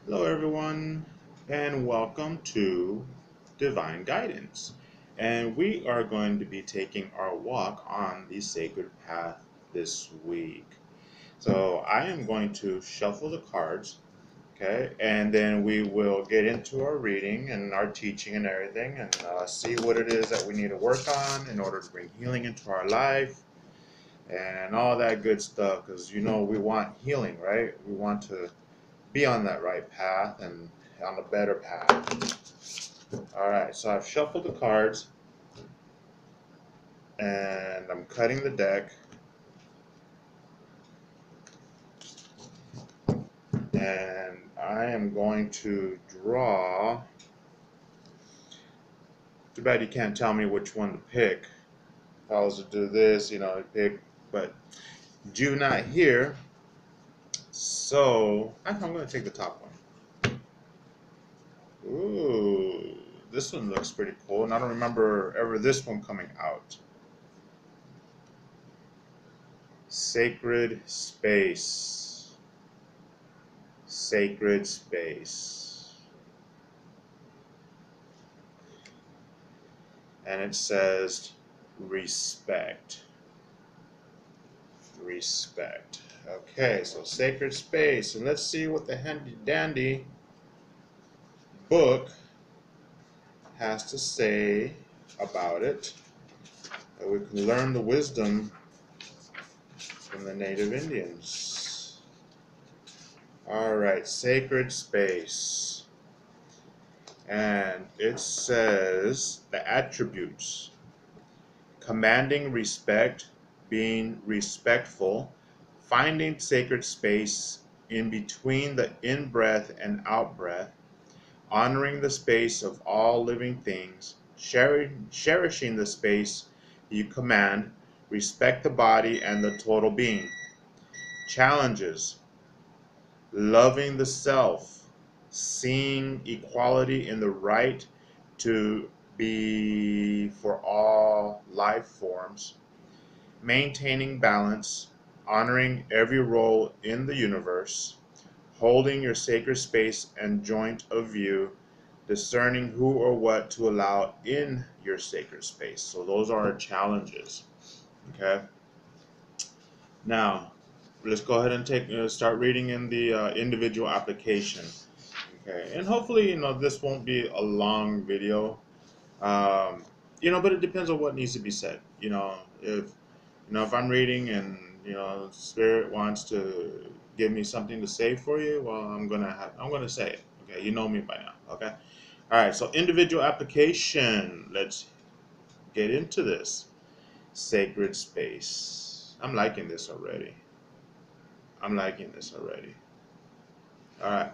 Hello, everyone, and welcome to Divine Guidance. And we are going to be taking our walk on the sacred path this week. So, I am going to shuffle the cards, okay, and then we will get into our reading and our teaching and everything and see what it is that we need to work on in order to bring healing into our life and all that good stuff because we want healing, right? We want to be on that right path and on a better path. All right, so I've shuffled the cards and I'm cutting the deck, and I am going to draw. Too bad you can't tell me which one to pick. If I was to do this, pick, but do not here. So I'm going to take the top one. Ooh, this one looks pretty cool, and I don't remember ever this one coming out. Sacred space. Sacred space. And it says respect. Respect. Okay, so sacred space. And let's see what the handy dandy book has to say about it. That we can learn the wisdom from the native Indians. All right, sacred space. And it says the attributes: commanding respect, being respectful, finding sacred space in between the in breath and out breath, honoring the space of all living things, cherishing the space you command, respect the body and the total being. Challenges: loving the self, seeing equality in the right to be for all life forms, maintaining balance, honoring every role in the universe, holding your sacred space and joint of view, discerning who or what to allow in your sacred space. So those are our challenges. Okay. Now, let's go ahead and start reading in the individual application. Okay, and hopefully, this won't be a long video. Um, but it depends on what needs to be said. If I'm reading and Spirit wants to give me something to say for you, well, I'm gonna say it. Okay, you know me by now. Okay, all right. So individual application. Let's get into this sacred space. I'm liking this already. I'm liking this already. All right.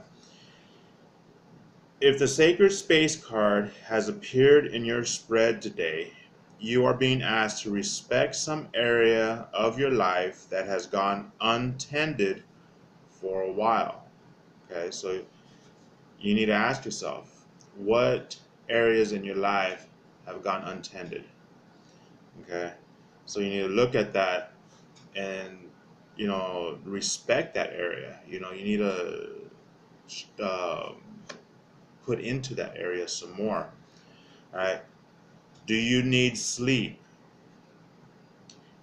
If the sacred space card has appeared in your spread today, you are being asked to respect some area of your life that has gone untended for a while. Okay, so you need to ask yourself, what areas in your life have gone untended? Okay, so you need to look at that and respect that area. You need to put into that area some more. All right. Do you need sleep?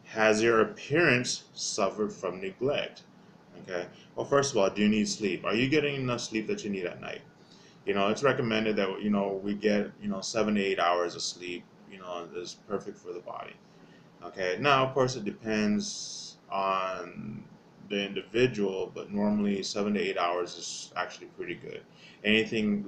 Has your appearance suffered from neglect? Okay. Well, first of all, do you need sleep? Are you getting enough sleep that you need at night? It's recommended that we get 7 to 8 hours of sleep. Is perfect for the body. Okay. Now, of course, it depends on the individual, but normally 7 to 8 hours is actually pretty good. Anything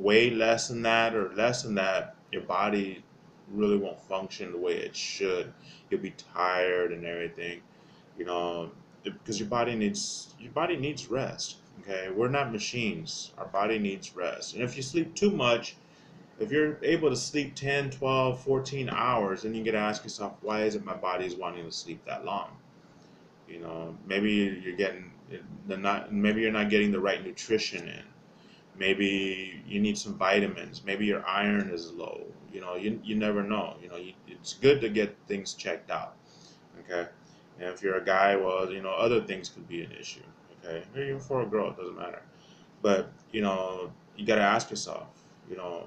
way less than that or less than that, your body really won't function the way it should. You'll be tired and everything, you know, because your body needs rest. Okay, we're not machines. Our body needs rest. And if you sleep too much, if you're able to sleep 10, 12, 14 hours, then you get to ask yourself, why is it my body is wanting to sleep that long? Maybe you're getting maybe you're not getting the right nutrition in. Maybe you need some vitamins. Maybe your iron is low. You never know. It's good to get things checked out. Okay. And if you're a guy, well, other things could be an issue. Okay. Maybe even for a girl, it doesn't matter. But you got to ask yourself, you know,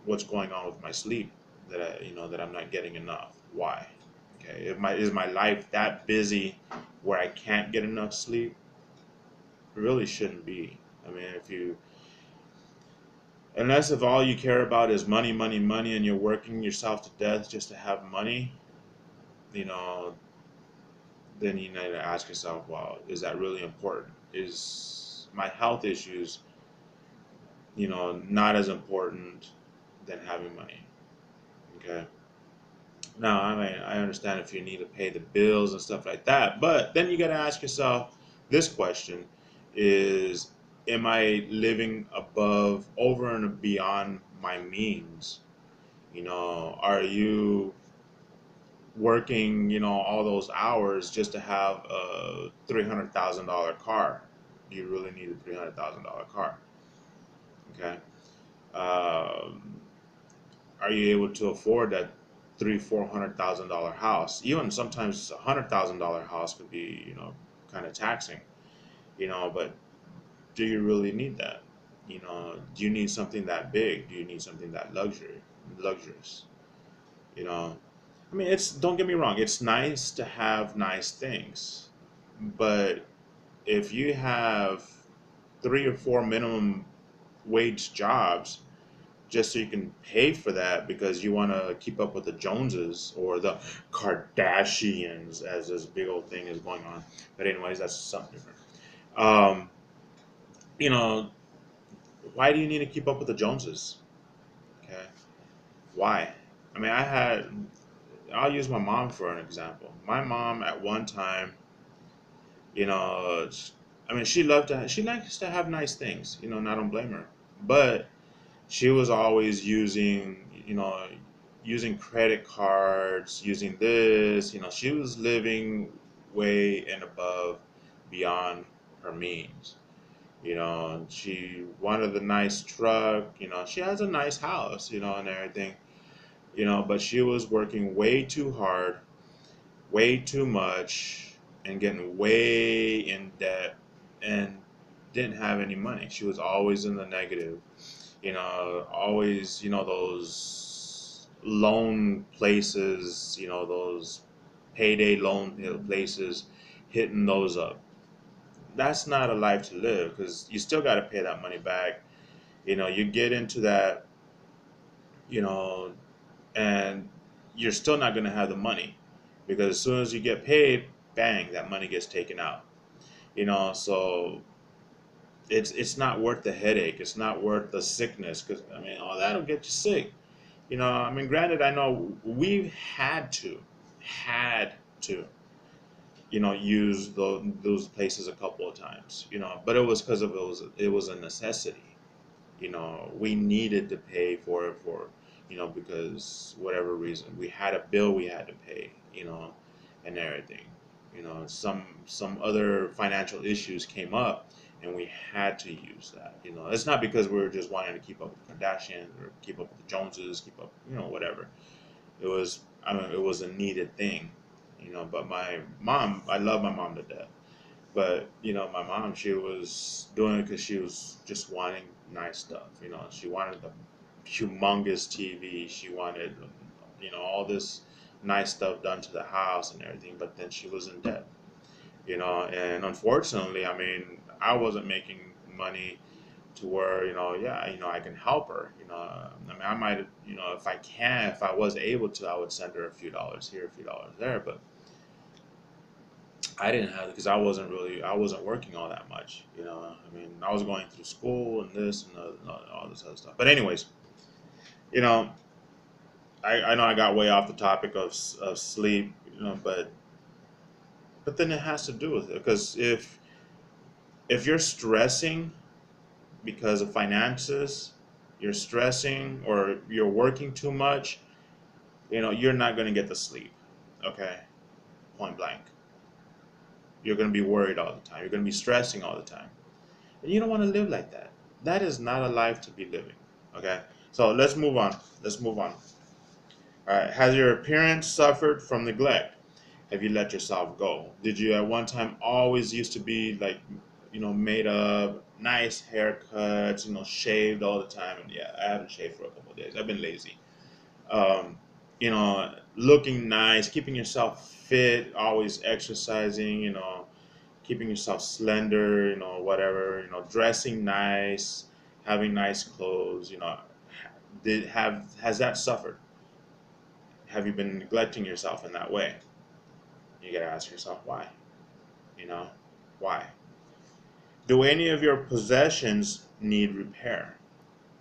what's going on with my sleep that that I'm not getting enough. Why? Okay, is my life that busy where I can't get enough sleep? It really shouldn't be. I mean, if you unless if all you care about is money, money, money, and you're working yourself to death just to have money, you know, then you need to ask yourself, well, is that really important? Is my health issues, not as important than having money? Okay. Now, I mean, I understand if you need to pay the bills and stuff like that, but then you got to ask yourself this question is, am I living above, over and beyond my means? Are you working, all those hours just to have a $300,000 car? Do you really need a $300,000 car? Okay. Um, are you able to afford that $400,000 house? Even sometimes $100,000 house could be, kind of taxing, but do you really need that? Do you need something that big? Do you need something that luxurious? You know, I mean, don't get me wrong, it's nice to have nice things, but if you have three or four minimum wage jobs just so you can pay for that because you want to keep up with the Joneses or the Kardashians, as this big old thing is going on. But anyways, that's something different. Um, you know, why do you need to keep up with the Joneses? Okay, why? I mean, I'll use my mom for an example. My mom at one time, you know, I mean, she likes to have nice things, and I don't blame her. But she was always using credit cards, using this, she was living way and above beyond her means. She wanted a nice truck, she has a nice house, and everything, but she was working way too hard, way too much, and getting way in debt, and didn't have any money. She was always in the negative, always, those loan places, those payday loan places, hitting those up. That's not a life to live because you still got to pay that money back. You get into that, you know, and you're still not going to have the money because as soon as you get paid, bang, that money gets taken out. So it's not worth the headache. It's not worth the sickness because I mean, all that'll get you sick. I mean, granted, I know we've had to, use those places a couple of times, but it was because of it was a necessity. We needed to pay for it because whatever reason we had a bill we had to pay, and everything. Some other financial issues came up and we had to use that. It's not because we were just wanting to keep up with the Kardashians or keep up with the Joneses, keep up, whatever. I mean, it was a needed thing, but my mom, I love my mom to death. But my mom, she was doing it because she was just wanting nice stuff. She wanted the humongous TV. She wanted, all this nice stuff done to the house and everything. But then she was in debt. And unfortunately, I mean, I wasn't making money to where yeah, I can help her. I mean, I might, if I was able to, I would send her a few dollars here, a few dollars there. But I didn't have because I wasn't working all that much. I mean, I was going through school and this and all this other stuff. But anyways, you know, I know I got way off the topic of sleep, but then it has to do with it because if you're stressing because of finances, you're stressing or you're working too much, you're not going to get the sleep. Okay, point blank. You're going to be worried all the time. You're going to be stressing all the time. And you don't want to live like that. That is not a life to be living. Okay? So let's move on. Let's move on. All right. Has your appearance suffered from neglect? Have you let yourself go? Did you at one time always used to be like, made up? nice haircuts, shaved all the time. And yeah, I haven't shaved for a couple of days. I've been lazy. Um, looking nice, keeping yourself fit, always exercising, keeping yourself slender, whatever, dressing nice, having nice clothes, has that suffered? Have you been neglecting yourself in that way? You gotta ask yourself why. You know, why? Do any of your possessions need repair?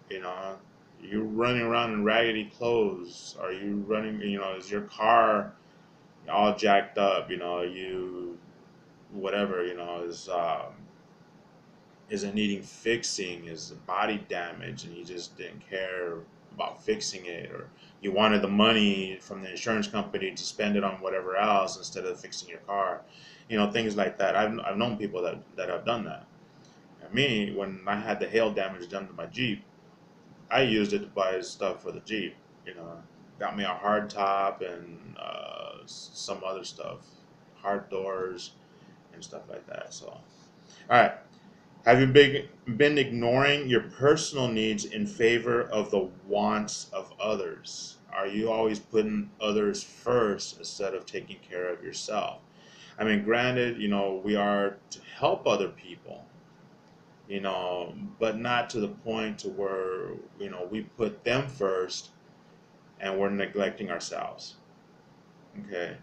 You know, you're running around in raggedy clothes. Are you running? Is your car all jacked up? You whatever. Is it needing fixing? Is the body damaged, and you just didn't care about fixing it, or you wanted the money from the insurance company to spend it on whatever else instead of fixing your car? Things like that. I've known people that have done that. And me, when I had the hail damage done to my Jeep, I used it to buy stuff for the Jeep. You know, got me a hard top and some other stuff, hard doors and stuff like that. So, all right. Have you been ignoring your personal needs in favor of the wants of others? Are you always putting others first instead of taking care of yourself? I mean, granted, we are to help other people, but not to the point to where, we put them first and we're neglecting ourselves. Okay.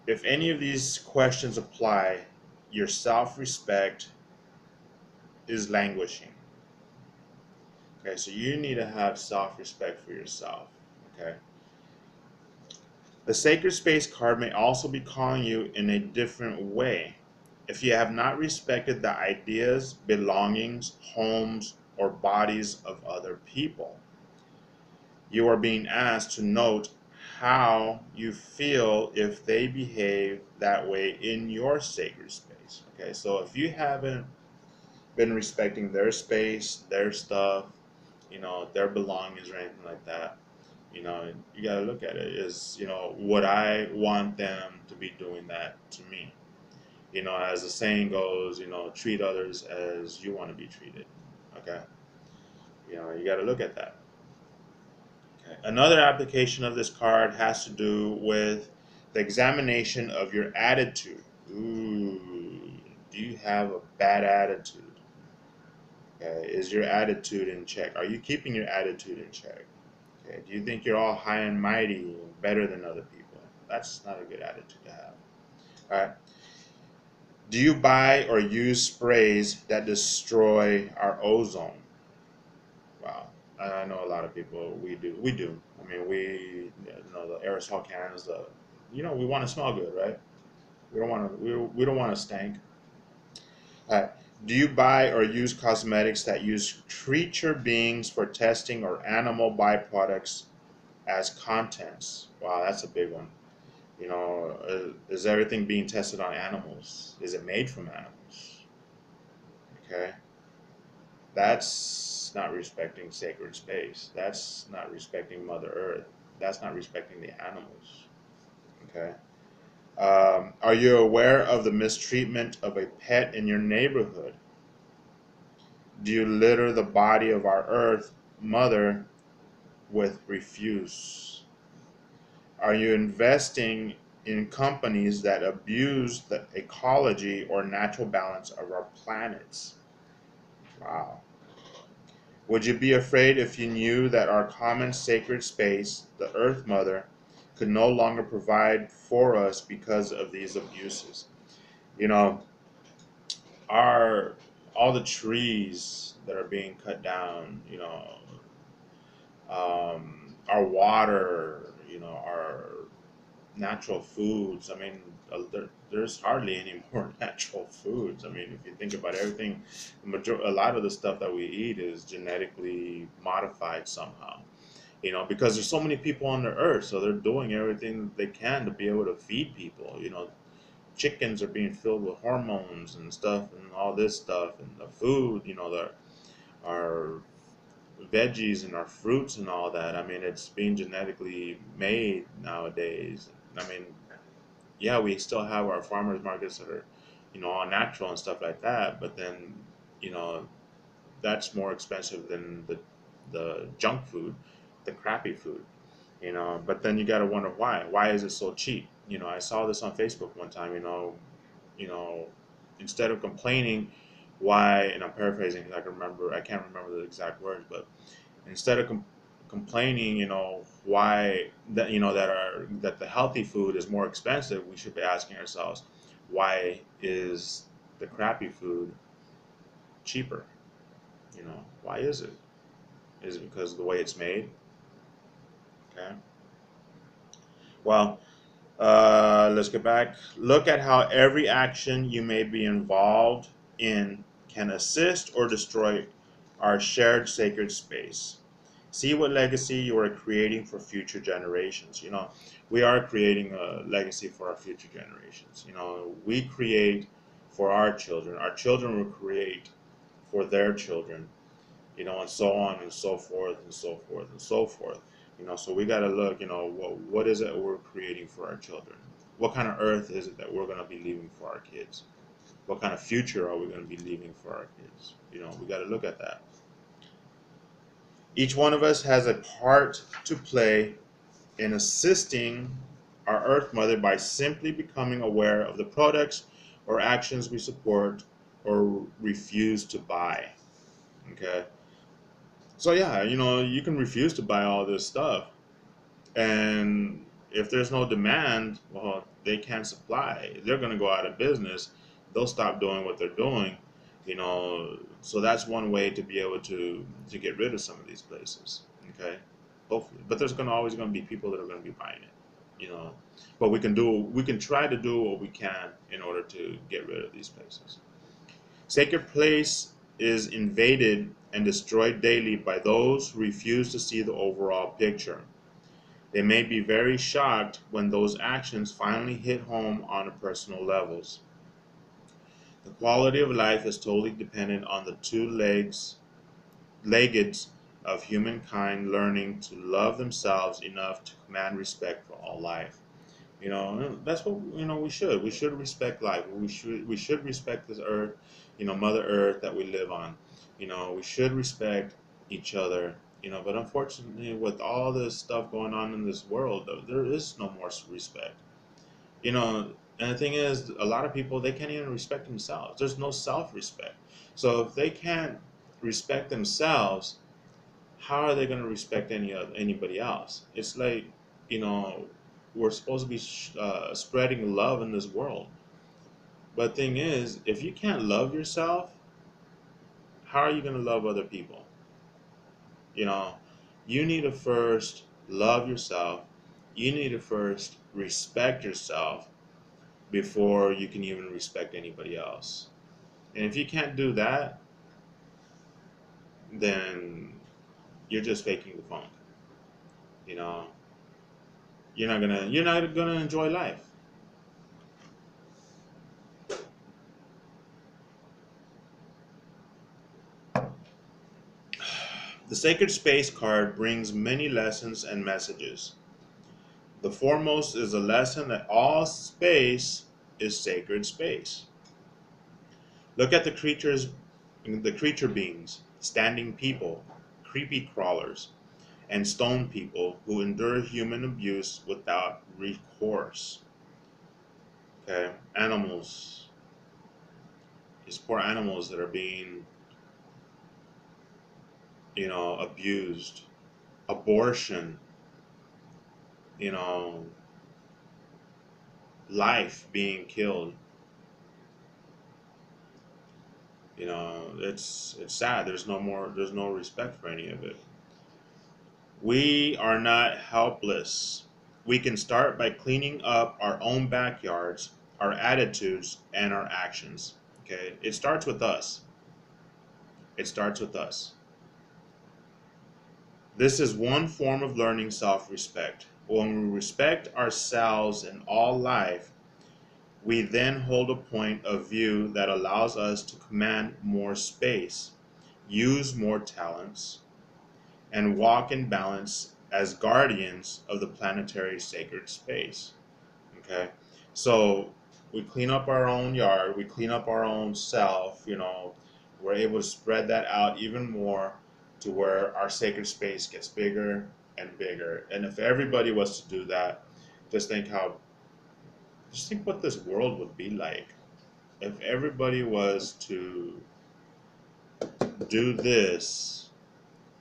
If any of these questions apply, your self respect is languishing. Okay, so you need to have self respect for yourself. Okay. The sacred space card may also be calling you in a different way. If you have not respected the ideas, belongings, homes, or bodies of other people, you are being asked to note how you feel if they behave that way in your sacred space. Okay, so if you haven't been respecting their space, their stuff, their belongings or anything like that, you got to look at it is, would I want them to be doing that to me? As the saying goes, treat others as you want to be treated. Okay. You got to look at that. Okay. Another application of this card has to do with the examination of your attitude. Ooh, do you have a bad attitude? Okay. Is your attitude in check? Are you keeping your attitude in check? Okay. Do you think you're all high and mighty, better than other people? That's not a good attitude to have. All right. Do you buy or use sprays that destroy our ozone? Wow. I know a lot of people. We do. We do. I mean, the aerosol cans. We want to smell good, right? We don't want to. We don't want to stink. Uh, do you buy or use cosmetics that use creature beings for testing or animal byproducts as contents? Wow, that's a big one. Is everything being tested on animals? Is it made from animals? Okay, that's not respecting sacred space. That's not respecting Mother Earth. That's not respecting the animals. Okay. Are you aware of the mistreatment of a pet in your neighborhood? Do you litter the body of our Earth Mother with refuse? Are you investing in companies that abuse the ecology or natural balance of our planets? Wow. Would you be afraid if you knew that our common sacred space, the Earth Mother, could no longer provide for us because of these abuses? You know, our all the trees that are being cut down, our water, our natural foods. I mean, there's hardly any more natural foods. I mean, if you think about everything, a lot of the stuff that we eat is genetically modified somehow. Because there's so many people on the earth, so they're doing everything they can to be able to feed people. Chickens are being filled with hormones and stuff, and all this stuff, and the food. Our veggies and our fruits and all that. I mean, it's being genetically made nowadays. I mean, yeah, we still have our farmers markets that are all natural and stuff like that. But then, you know, that's more expensive than the junk food, the crappy food. But then you got to wonder why. Why is it so cheap? I saw this on Facebook one time. You know, instead of complaining, why? And I'm paraphrasing because I can't remember the exact words, but instead of complaining, why that that the healthy food is more expensive, we should be asking ourselves, why is the crappy food cheaper? Why is it? Is it because of the way it's made? Okay. Well, let's get back. Look at how every action you may be involved in can assist or destroy our shared sacred space. See what legacy you are creating for future generations. We are creating a legacy for our future generations. We create for our children. Our children will create for their children, and so on and so forth and so forth and so forth. So we got to look, what is it we're creating for our children? What kind of earth is it that we're going to be leaving for our kids? What kind of future are we going to be leaving for our kids? We got to look at that. Each one of us has a part to play in assisting our Earth Mother by simply becoming aware of the products or actions we support or refuse to buy. Okay. So yeah, you can refuse to buy all this stuff, and if there's no demand, well, they can't supply. They're going to go out of business. They'll stop doing what they're doing. So that's one way to be able to get rid of some of these places. Okay, hopefully, but there's always going to be people that are going to be buying it. But we can try to do what we can in order to get rid of these places. Sacred place is invaded and destroyed daily by those who refuse to see the overall picture. They may be very shocked when those actions finally hit home on a personal levels. The quality of life is totally dependent on the legged of humankind learning to love themselves enough to command respect for all life. That's what we should respect life. We should respect this earth, Mother Earth that we live on. We should respect each other. But unfortunately, with all this stuff going on in this world, there is no more respect. And the thing is, a lot of people, they can't even respect themselves. There's no self-respect. So if they can't respect themselves, how are they going to respect anybody else? It's like, you know, we're supposed to be spreading love in this world. But thing is, if you can't love yourself, how are you going to love other people? You know, you need to first love yourself. You need to first respect yourself before you can even respect anybody else. And if you can't do that, then you're just faking the funk. You know, you're not gonna enjoy life. The Sacred Space card brings many lessons and messages. The foremost is a lesson that all space is sacred space. Look at the creature beings, standing people, creepy crawlers, and stone people who endure human abuse without recourse. Okay, animals, these poor animals that are being, abused, abortion, you know, life being killed. It's sad. There's no respect for any of it. We are not helpless. We can start by cleaning up our own backyards, our attitudes, and our actions. Okay? It starts with us. It starts with us. This is one form of learning self-respect. When we respect ourselves in all life, we then hold a point of view that allows us to command more space, use more talents, and walk in balance as guardians of the planetary sacred space. Okay? So We clean up our own yard, we clean up our own self, we're able to spread that out even more to where our sacred space gets bigger and bigger. And if everybody was to do that, just think how, just think what this world would be like if everybody was to do this,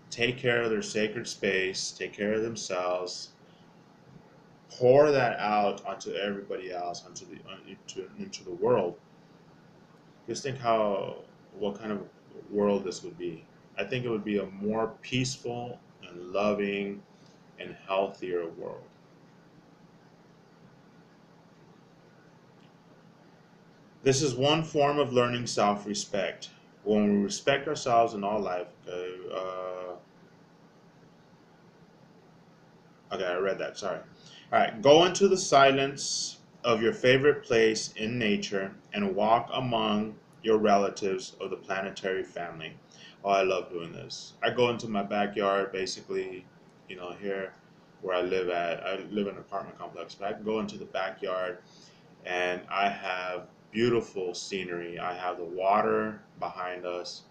take care of their sacred space, take care of themselves, pour that out onto everybody else, into the world. Just think how what kind of world this would be. I think it would be a more peaceful and loving and healthier world. This is one form of learning self-respect. When we respect ourselves in all life, okay, okay, I read that. Sorry. All right. Go into the silence of your favorite place in nature and walk among your relatives of the planetary family. Oh, I love doing this. I go into my backyard, basically, here where I live at. I live in an apartment complex, but I can go into the backyard and I have beautiful scenery. I have the water behind us,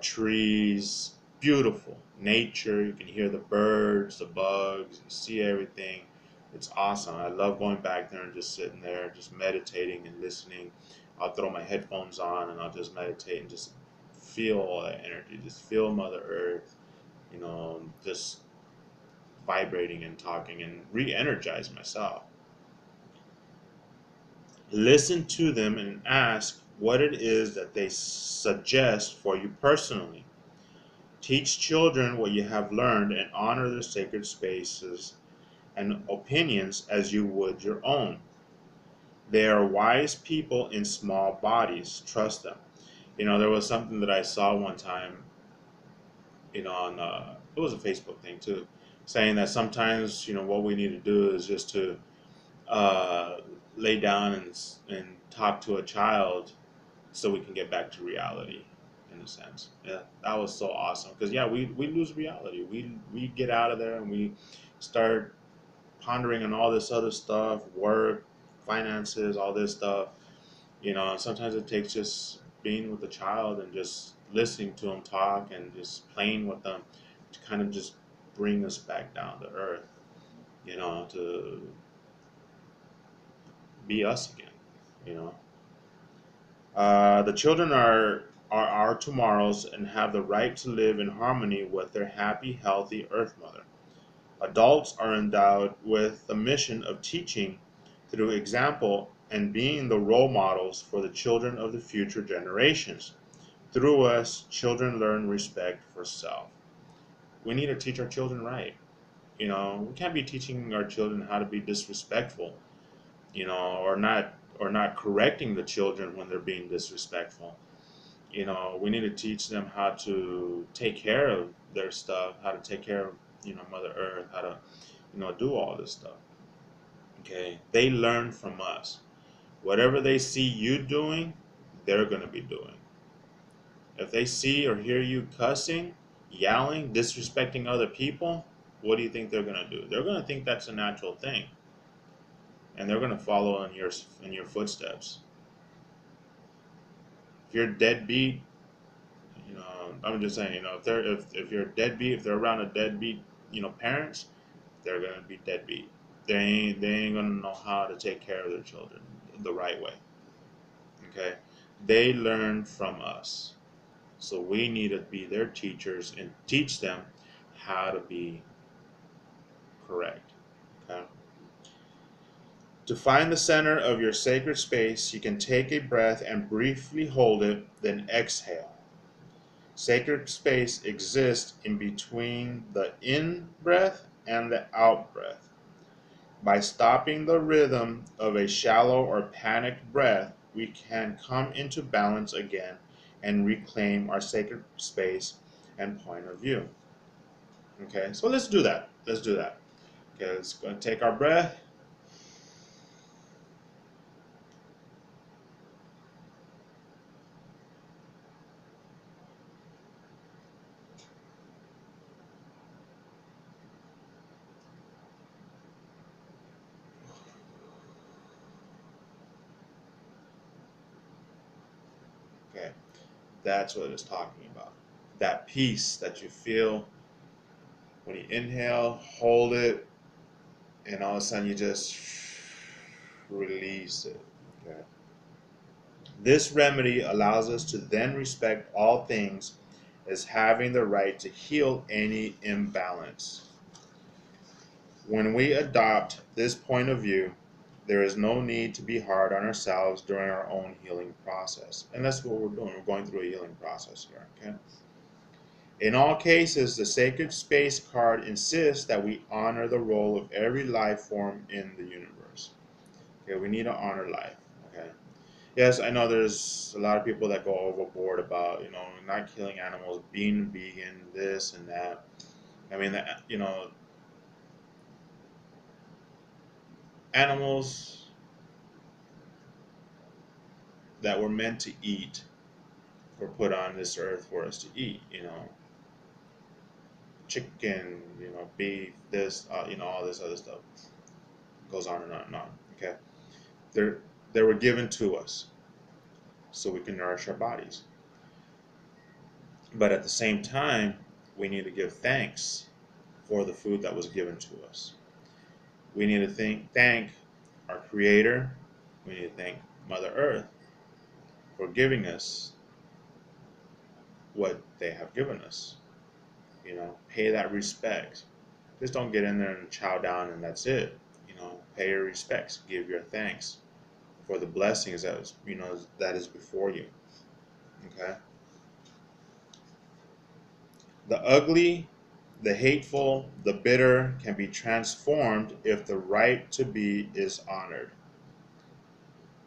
trees, beautiful nature. You can hear the birds, the bugs, you see everything. It's awesome. I love going back there and just sitting there, just meditating and listening. I'll throw my headphones on and I'll just meditate and just feel all that energy, just feel Mother Earth, just vibrating and talking and re energize myself. Listen to them and ask what it is that they suggest for you personally. Teach children what you have learned and honor their sacred spaces and opinions as you would your own. They are wise people in small bodies. Trust them. There was something that I saw one time, on it was a Facebook thing too, saying that sometimes what we need to do is just to uh, lay down and talk to a child so we can get back to reality in a sense. Yeah, that was so awesome because yeah, we lose reality. We get out of there and we start pondering on all this other stuff, work, finances, all this stuff. And sometimes it takes just being with the child and just listening to them talk and just playing with them to kind of just bring us back down to earth, to be us again, you know. The children are our tomorrows and have the right to live in harmony with their happy, healthy Earth Mother. Adults are endowed with the mission of teaching through example and being the role models for the children of the future generations. Through us, children learn respect for self. We need to teach our children right. We can't be teaching our children how to be disrespectful, or not correcting the children when they're being disrespectful. We need to teach them how to take care of their stuff, how to take care of, Mother Earth, how to, do all this stuff. Okay. They learn from us. Whatever they see you doing, they're going to be doing. If they see or hear you cussing, yelling, disrespecting other people, what do you think they're going to do? They're going to think that's a natural thing. And they're going to follow in your footsteps. If you're deadbeat, I'm just saying, if you're a deadbeat, if they're around a deadbeat, parents, they're gonna be deadbeat. They ain't gonna know how to take care of their children the right way. Okay, they learn from us, so we need to be their teachers and teach them how to be correct. Okay. To find the center of your sacred space, you can take a breath and briefly hold it, then exhale. Sacred space exists in between the in breath and the out breath. By stopping the rhythm of a shallow or panicked breath, we can come into balance again and reclaim our sacred space and point of view. Okay, so let's do that. Let's do that. Okay, let's go and take our breath. That's what it's talking about. That peace that you feel when you inhale, hold it, and all of a sudden you just release it. Okay. This remedy allows us to then respect all things as having the right to heal any imbalance. When we adopt this point of view, there is no need to be hard on ourselves during our own healing process. And that's what we're doing. We're going through a healing process here. Okay. In all cases, the Sacred Space card insists that we honor the role of every life form in the universe. Okay, we need to honor life. Okay. Yes, I know there's a lot of people that go overboard about, not killing animals, being vegan, this and that. I mean, animals that were meant to eat were put on this earth for us to eat, chicken, beef, this, all this other stuff goes on and on and on. Okay. They're, they were given to us so we can nourish our bodies. But at the same time, we need to give thanks for the food that was given to us. We need to thank our Creator. We need to thank Mother Earth for giving us what they have given us. Pay that respect. Just don't get in there and chow down and that's it. Pay your respects. Give your thanks for the blessings that is before you. Okay. The ugly, the hateful, the bitter can be transformed if the right to be is honored.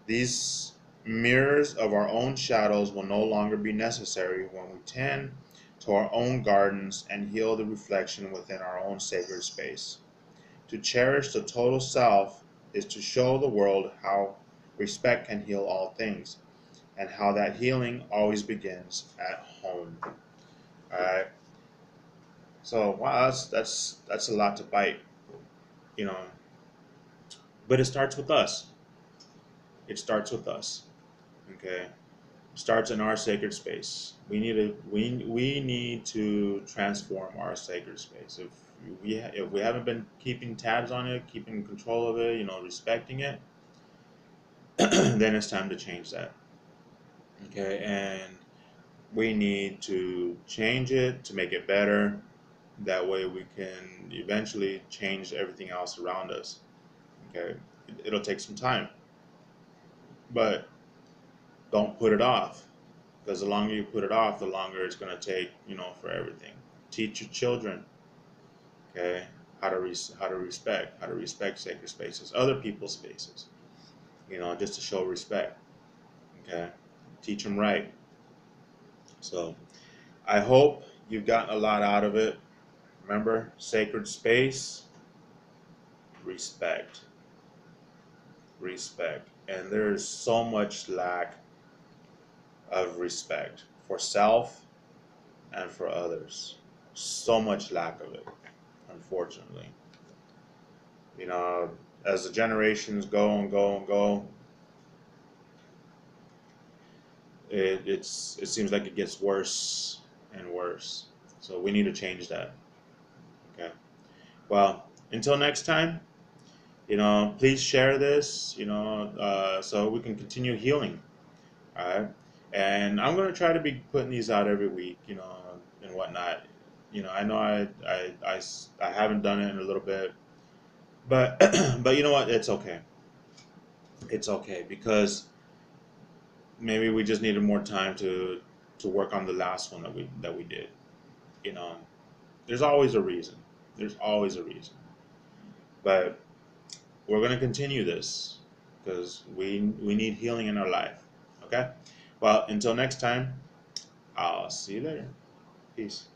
These mirrors of our own shadows will no longer be necessary when we tend to our own gardens and heal the reflection within our own sacred space. To cherish the total self is to show the world how respect can heal all things and how that healing always begins at home. All right. So wow, that's a lot to bite, you know. But it starts with us. It starts with us. Okay. It starts in our sacred space. We need to transform our sacred space. If we haven't been keeping tabs on it, keeping control of it, respecting it, then it's time to change that. Okay, and we need to change it to make it better. That way we can eventually change everything else around us. Okay, it'll take some time, but don't put it off, because the longer you put it off, the longer it's going to take, for everything. Teach your children, okay, how to respect sacred spaces, other people's spaces, just to show respect. Okay, teach them right. So I hope you've gotten a lot out of it. Remember, sacred space, respect, respect, and there's so much lack of respect for self and for others. So much lack of it, unfortunately. You know, as the generations go and go and go, it seems like it gets worse and worse. So we need to change that. Okay. Well, until next time, please share this, so we can continue healing. All right. And I'm going to try to be putting these out every week, and whatnot. I know I haven't done it in a little bit, but but you know what? It's okay. It's okay because maybe we just needed more time to work on the last one that we did. You know, there's always a reason. There's always a reason. But we're going to continue this because we need healing in our life. Okay? Well, until next time, I'll see you later. Peace.